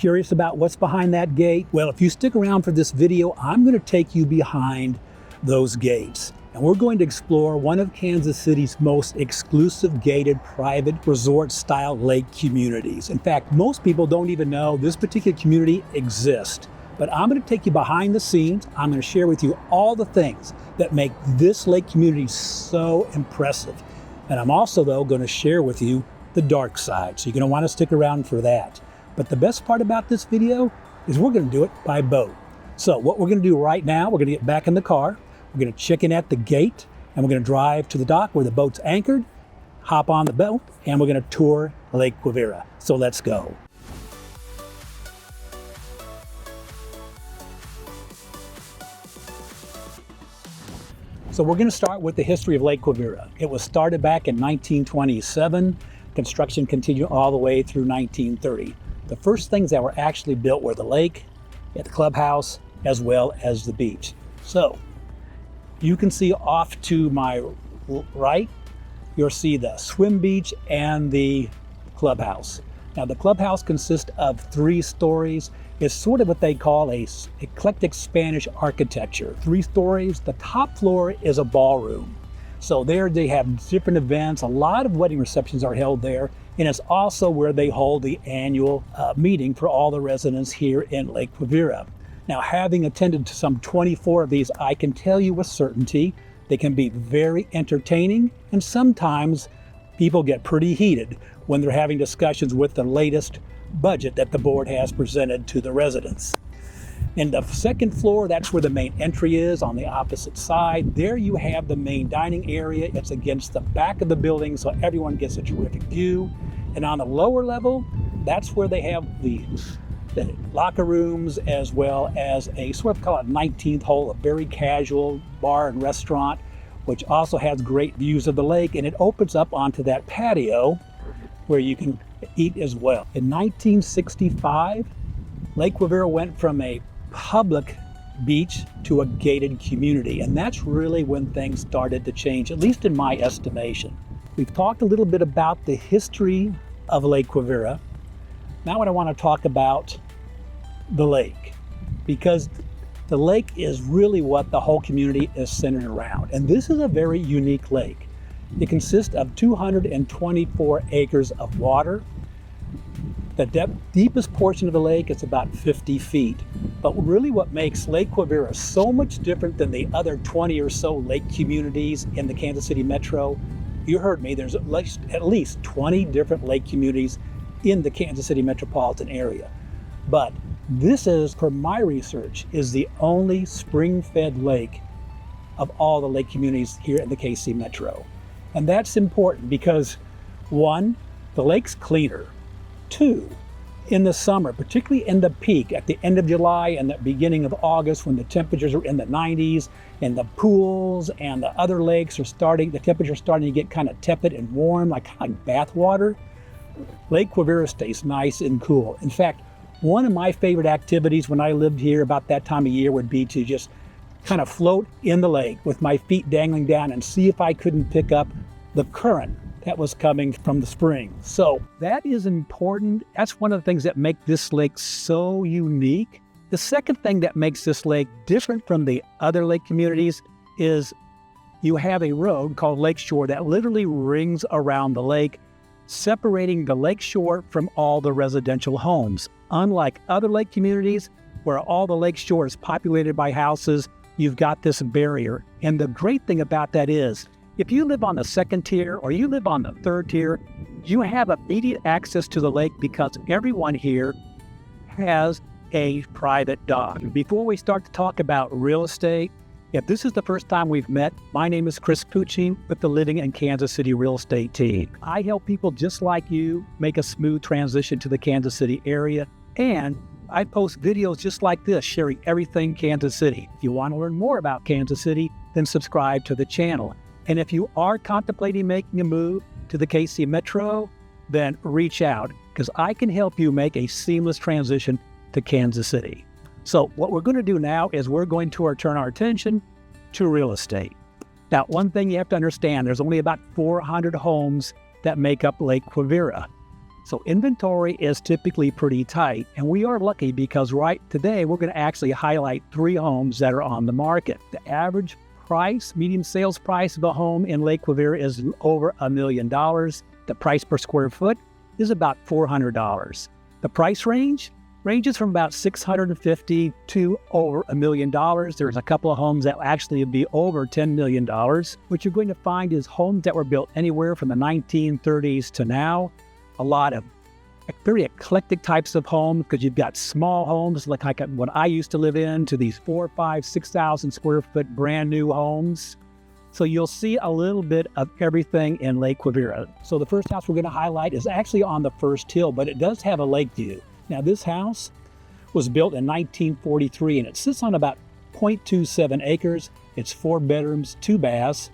Curious about what's behind that gate? Well, if you stick around for this video, I'm going to take you behind those gates. And we're going to explore one of Kansas City's most exclusive gated private resort-style lake communities. In fact, most people don't even know this particular community exists. But I'm going to take you behind the scenes. I'm going to share with you all the things that make this lake community so impressive. And I'm also, though, going to share with you the dark side. So you're going to want to stick around for that. But the best part about this video is we're going to do it by boat. So what we're going to do right now, we're going to get back in the car. We're going to check in at the gate, and we're going to drive to the dock where the boat's anchored, hop on the boat, and we're going to tour Lake Quivira. So let's go. So we're going to start with the history of Lake Quivira. It was started back in 1927. Construction continued all the way through 1930. The first things that were actually built were the lake, the clubhouse, as well as the beach. So you can see off to my right, you'll see the swim beach and the clubhouse. Now the clubhouse consists of 3 stories. It's sort of what they call a eclectic Spanish architecture. 3 stories. The top floor is a ballroom. So there they have different events. A lot of wedding receptions are held there. And it's also where they hold the annual meeting for all the residents here in Lake Quivira. Now, having attended to some 24 of these, I can tell you with certainty, they can be very entertaining, and sometimes people get pretty heated when they're having discussions with the latest budget that the board has presented to the residents. In the second floor, that's where the main entry is on the opposite side. There you have the main dining area. It's against the back of the building, so everyone gets a terrific view. And on the lower level, that's where they have the locker rooms, as well as a sort of call it 19th hole, a very casual bar and restaurant, which also has great views of the lake, and it opens up onto that patio where you can eat as well. In 1965, Lake Quivira went from a public beach to a gated community, and that's really when things started to change, at least in my estimation. We've talked a little bit about the history of Lake Quivira. Now I want to talk about the lake, because the lake is really what the whole community is centered around. And this is a very unique lake. It consists of 224 acres of water. The deepest portion of the lake is about 50 feet. But really what makes Lake Quivira so much different than the other 20 or so lake communities in the Kansas City metro, you heard me, there's at least 20 different lake communities in the Kansas City metropolitan area. But this is, per my research, is the only spring-fed lake of all the lake communities here in the KC metro. And that's important because 1, the lake's cleaner. 2, in the summer, particularly in the peak at the end of July and the beginning of August, when the temperatures are in the 90s and the pools and the other lakes are the temperatures are starting to get kind of tepid and warm, like bath water, Lake Quivira stays nice and cool. In fact, one of my favorite activities when I lived here about that time of year would be to just kind of float in the lake with my feet dangling down and see if I couldn't pick up the current that was coming from the spring. So that is important. That's one of the things that make this lake so unique. The second thing that makes this lake different from the other lake communities is you have a road called Lakeshore that literally rings around the lake, separating the lakeshore from all the residential homes. Unlike other lake communities where all the lakeshore is populated by houses, you've got this barrier. And the great thing about that is, if you live on the 2nd tier or you live on the 3rd tier, you have immediate access to the lake because everyone here has a private dock. Before we start to talk about real estate, if this is the first time we've met, my name is Chris Pucci with the Living in Kansas City Real Estate team. I help people just like you make a smooth transition to the Kansas City area, and I post videos just like this sharing everything Kansas City. If you want to learn more about Kansas City, then subscribe to the channel. And if you are contemplating making a move to the KC Metro, then reach out, because I can help you make a seamless transition to Kansas City. So what we're going to do now is we're going to turn our attention to real estate. Now, one thing you have to understand, there's only about 400 homes that make up Lake Quivira. So inventory is typically pretty tight, and we are lucky because right today we're going to actually highlight 3 homes that are on the market. The average price, median sales price of a home in Lake Quivira is over $1 million. The price per square foot is about $400. The price ranges from about $650 to over $1 million. There's a couple of homes that will actually be over $10 million. What you're going to find is homes that were built anywhere from the 1930s to now. A lot of very eclectic types of homes, because you've got small homes like what I used to live in, to these 4,000, 5,000, 6,000 square foot brand new homes. So you'll see a little bit of everything in Lake Quivira. So the first house we're going to highlight is actually on the first hill, but it does have a lake view. Now this house was built in 1943 and it sits on about 0.27 acres. It's 4 bedrooms, 2 baths,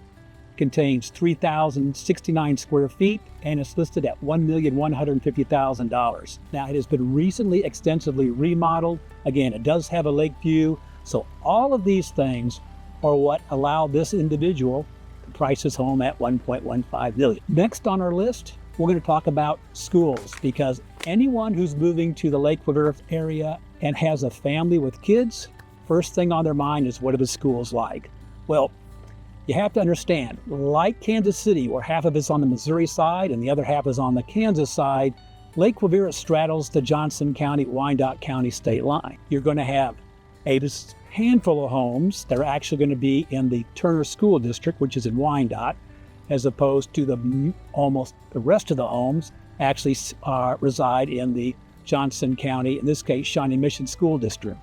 contains 3,069 square feet, and it's listed at $1,150,000. Now it has been recently extensively remodeled. Again, it does have a lake view. So all of these things are what allow this individual to price his home at $1.15 million. Next on our list, we're going to talk about schools, because anyone who's moving to the Lake Quivira area and has a family with kids, first thing on their mind is, what are the schools like? Well, you have to understand, like Kansas City, where half of it's on the Missouri side and the other half is on the Kansas side, Lake Quivira straddles the Johnson County, Wyandotte County state line. You're going to have a handful of homes that are actually going to be in the Turner School District, which is in Wyandotte, as opposed to almost the rest of the homes actually reside in the Johnson County, in this case, Shawnee Mission School District.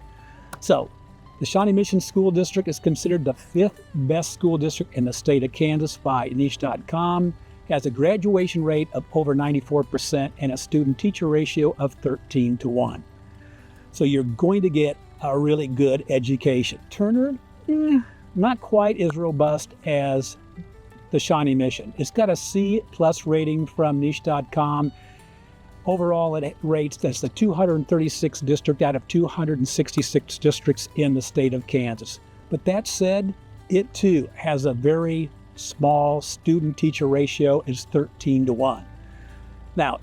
So the Shawnee Mission School District is considered the 5th best school district in the state of Kansas by niche.com, has a graduation rate of over 94% and a student-teacher ratio of 13:1. So you're going to get a really good education. Turner, not quite as robust as the Shawnee Mission. It's got a C+ rating from niche.com. Overall, it rates that's the 236th district out of 266 districts in the state of Kansas. But that said, it too has a very small student-teacher ratio. It's 13:1. Now,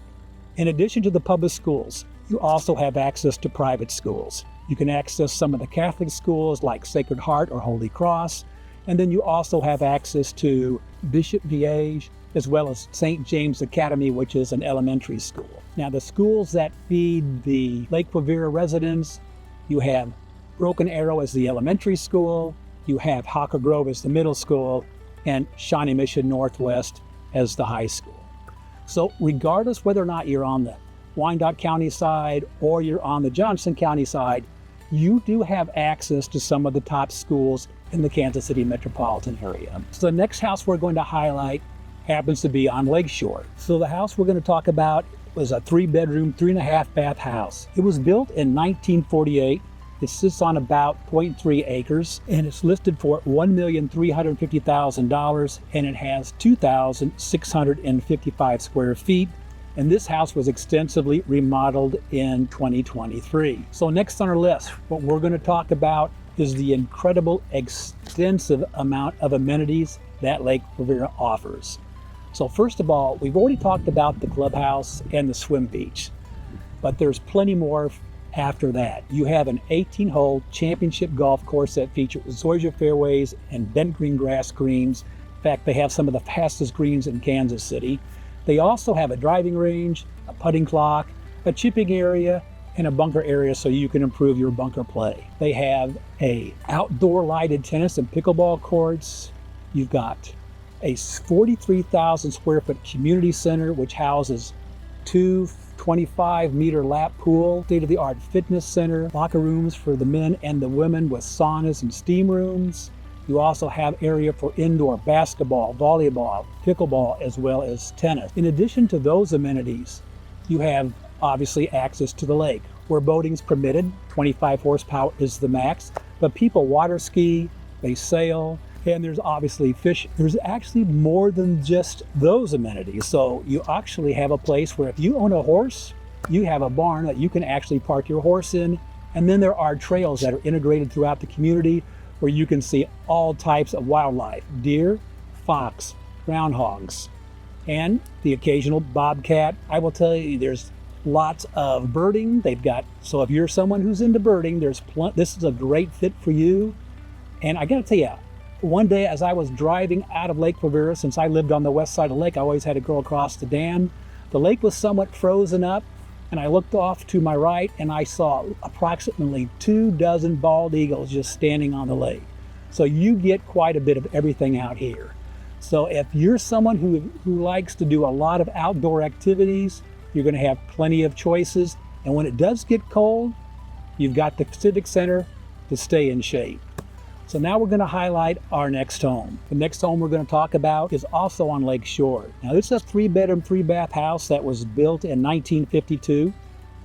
in addition to the public schools, you also have access to private schools. You can access some of the Catholic schools like Sacred Heart or Holy Cross, and then you also have access to Bishop Viege, as well as St. James Academy, which is an elementary school. Now, the schools that feed the Lake Quivira residents, you have Broken Arrow as the elementary school, you have Hawker Grove as the middle school, and Shawnee Mission Northwest as the high school. So regardless whether or not you're on the Wyandotte County side or you're on the Johnson County side, you do have access to some of the top schools in the Kansas City metropolitan area. So the next house we're going to highlight happens to be on Lakeshore. So the house we're going to talk about was a 3-bedroom, 3.5-bath house. It was built in 1948. It sits on about 0.3 acres, and it's listed for $1,350,000, and it has 2,655 square feet. And this house was extensively remodeled in 2023. So next on our list, what we're going to talk about is the incredible, extensive amount of amenities that Lake Quivira offers. So first of all, we've already talked about the clubhouse and the swim beach, but there's plenty more after that. You have an 18-hole championship golf course that features zoysia fairways and bent green grass greens. In fact, they have some of the fastest greens in Kansas City. They also have a driving range, a putting clock, a chipping area, and a bunker area so you can improve your bunker play. They have a outdoor lighted tennis and pickleball courts. You've got a 43,000 square foot community center, which houses 2 25-meter lap pool, state-of-the-art fitness center, locker rooms for the men and the women with saunas and steam rooms. You also have area for indoor basketball, volleyball, pickleball, as well as tennis. In addition to those amenities, you have obviously access to the lake, where boating's permitted. 25 horsepower is the max, but people water ski, they sail, and there's obviously fish. There's actually more than just those amenities. So you actually have a place where if you own a horse, you have a barn that you can actually park your horse in. And then there are trails that are integrated throughout the community where you can see all types of wildlife: deer, fox, groundhogs, and the occasional bobcat. I will tell you, there's lots of birding. So if you're someone who's into birding, this is a great fit for you. And I gotta tell you, one day as I was driving out of Lake Quivira, since I lived on the west side of the lake, I always had to go across the dam. The lake was somewhat frozen up, and I looked off to my right and I saw approximately 24 bald eagles just standing on the lake. So you get quite a bit of everything out here. So if you're someone who likes to do a lot of outdoor activities, you're going to have plenty of choices. And when it does get cold, you've got the Civic Center to stay in shape. So now we're going to highlight our next home. The next home we're going to talk about is also on Lake Shore. Now this is a 3-bedroom, 3-bath house that was built in 1952.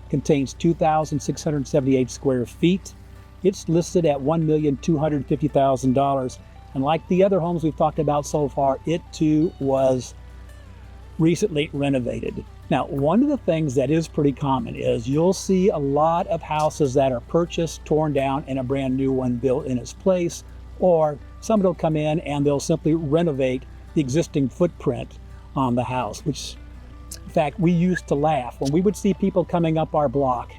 Contains 2,678 square feet. It's listed at $1,250,000. And like the other homes we've talked about so far, it too was recently renovated. Now, one of the things that is pretty common is you'll see a lot of houses that are purchased, torn down, and a brand new one built in its place, or somebody will come in and they'll simply renovate the existing footprint on the house, which, in fact, we used to laugh when we would see people coming up our block.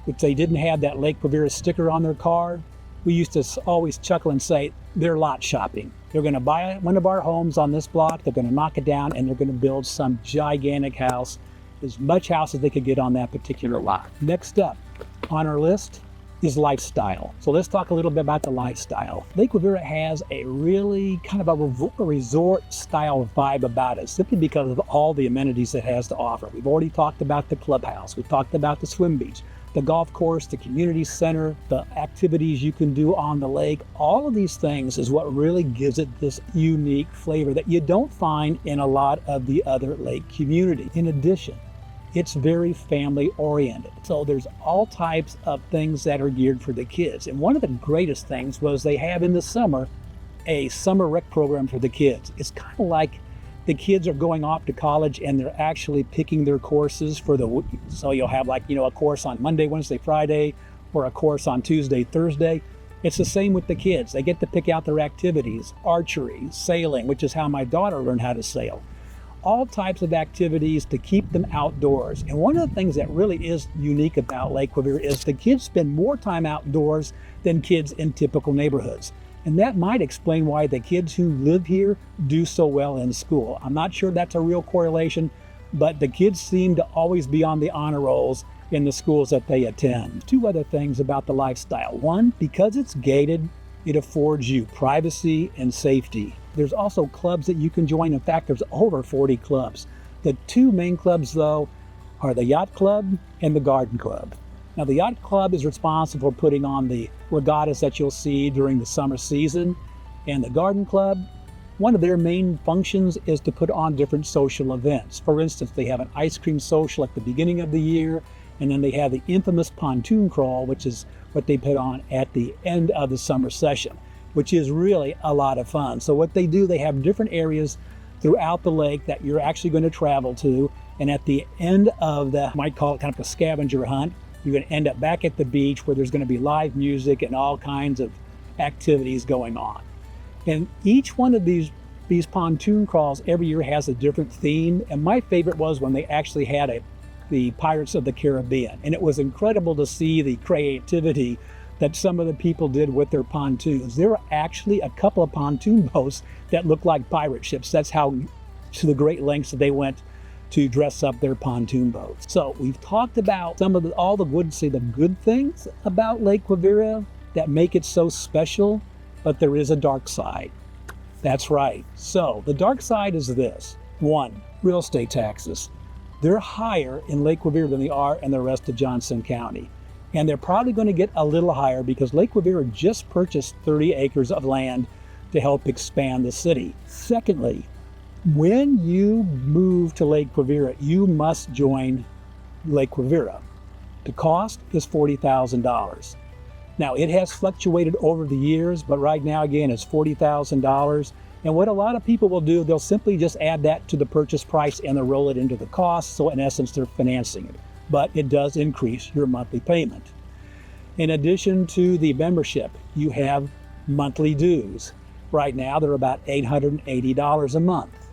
If they didn't have that Lake Quivira sticker on their car, we used to always chuckle and say, they're lot shopping. They're going to buy one of our homes on this block, they're going to knock it down, and they're going to build some gigantic house, as much house as they could get on that particular lot. Next up on our list is lifestyle. So let's talk a little bit about the lifestyle. Lake Quivira has a really kind of a resort style vibe about it, simply because of all the amenities it has to offer. We've already talked about the clubhouse, we've talked about the swim beach, the golf course, the community center, the activities you can do on the lake. All of these things is what really gives it this unique flavor that you don't find in a lot of the other lake community. In addition, it's very family oriented. So there's all types of things that are geared for the kids. And one of the greatest things was they have in the summer a summer rec program for the kids. It's kind of like the kids are going off to college and they're actually picking their courses for the week. So you'll have a course on Monday, Wednesday, Friday, or a course on Tuesday, Thursday. It's the same with the kids. They get to pick out their activities, archery, sailing, which is how my daughter learned how to sail. All types of activities to keep them outdoors. And one of the things that really is unique about Lake Quivira is the kids spend more time outdoors than kids in typical neighborhoods. And that might explain why the kids who live here do so well in school. I'm not sure that's a real correlation, but the kids seem to always be on the honor rolls in the schools that they attend. Two other things about the lifestyle. One, because it's gated, it affords you privacy and safety. There's also clubs that you can join. In fact, there's over 40 clubs. The two main clubs, though, are the Yacht Club and the Garden Club. Now, the Yacht Club is responsible for putting on the regattas that you'll see during the summer season. And the Garden Club, one of their main functions is to put on different social events. For instance, they have an ice cream social at the beginning of the year, and then they have the infamous pontoon crawl, which is what they put on at the end of the summer session, which is really a lot of fun. So what they do, they have different areas throughout the lake that you're actually going to travel to. And at the end of the, might call it kind of a scavenger hunt, you're going to end up back at the beach where there's going to be live music and all kinds of activities going on. And each one of these pontoon crawls every year has a different theme. And my favorite was when they actually had the Pirates of the Caribbean. And it was incredible to see the creativity that some of the people did with their pontoons. There were actually a couple of pontoon boats that looked like pirate ships. That's how to the great lengths that they went to dress up their pontoon boats. So we've talked about all the good things about Lake Quivira that make it so special, but there is a dark side. That's right. So the dark side is this. One, real estate taxes. They're higher in Lake Quivira than they are in the rest of Johnson County. And they're probably going to get a little higher because Lake Quivira just purchased 30 acres of land to help expand the city. Secondly, when you move to Lake Quivira, you must join Lake Quivira. The cost is $40,000. Now, it has fluctuated over the years, but right now, again, it's $40,000. And what a lot of people will do, they'll simply just add that to the purchase price and they'll roll it into the cost. So in essence, they're financing it. But it does increase your monthly payment. In addition to the membership, you have monthly dues. Right now, they're about $880 a month.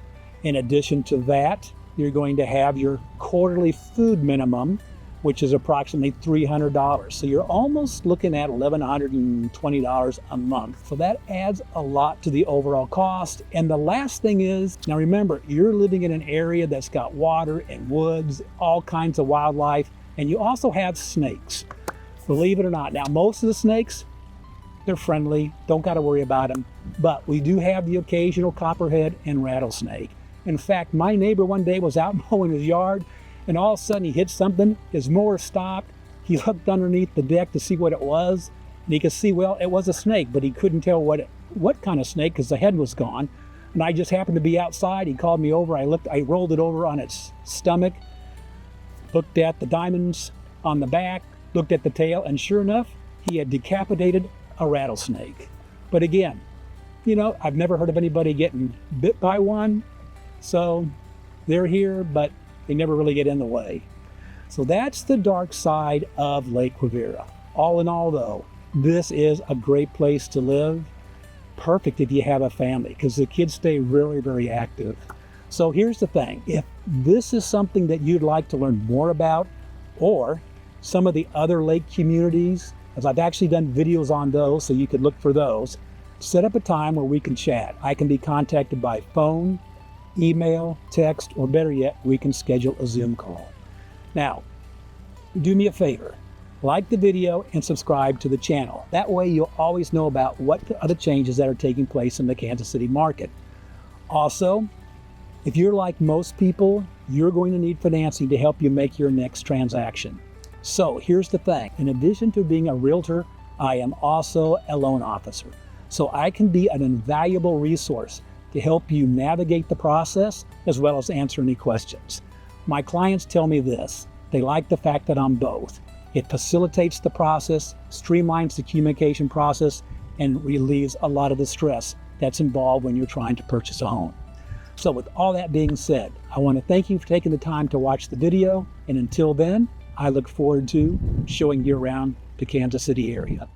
In addition to that, you're going to have your quarterly food minimum, which is approximately $300. So you're almost looking at $1,120 a month. So that adds a lot to the overall cost. And the last thing is, now remember, you're living in an area that's got water and woods, all kinds of wildlife, and you also have snakes. Believe it or not. Now, most of the snakes, they're friendly, don't got to worry about them, but we do have the occasional copperhead and rattlesnake. In fact, my neighbor one day was out mowing his yard, and all of a sudden he hit something, his mower stopped, he looked underneath the deck to see what it was, and he could see, well, it was a snake, but he couldn't tell what kind of snake because the head was gone. And I just happened to be outside, he called me over, I rolled it over on its stomach, looked at the diamonds on the back, looked at the tail, and sure enough, he had decapitated a rattlesnake. But again, you know, I've never heard of anybody getting bit by one, so they're here, but they never really get in the way. So that's the dark side of Lake Quivira. All in all though, this is a great place to live. Perfect if you have a family, because the kids stay really, very active. So here's the thing, if this is something that you'd like to learn more about, or some of the other lake communities, as I've actually done videos on those, so you could look for those, set up a time where we can chat. I can be contacted by phone, email, text, or better yet, we can schedule a Zoom call. Now, do me a favor, like the video and subscribe to the channel. That way you'll always know about what are the changes that are taking place in the Kansas City market. Also, if you're like most people, you're going to need financing to help you make your next transaction. So here's the thing, in addition to being a realtor, I am also a loan officer. So I can be an invaluable resource to help you navigate the process as well as answer any questions. My clients tell me this, they like the fact that I'm both. It facilitates the process, streamlines the communication process, and relieves a lot of the stress that's involved when you're trying to purchase a home. So with all that being said, I want to thank you for taking the time to watch the video, and until then, I look forward to showing you around the Kansas City area.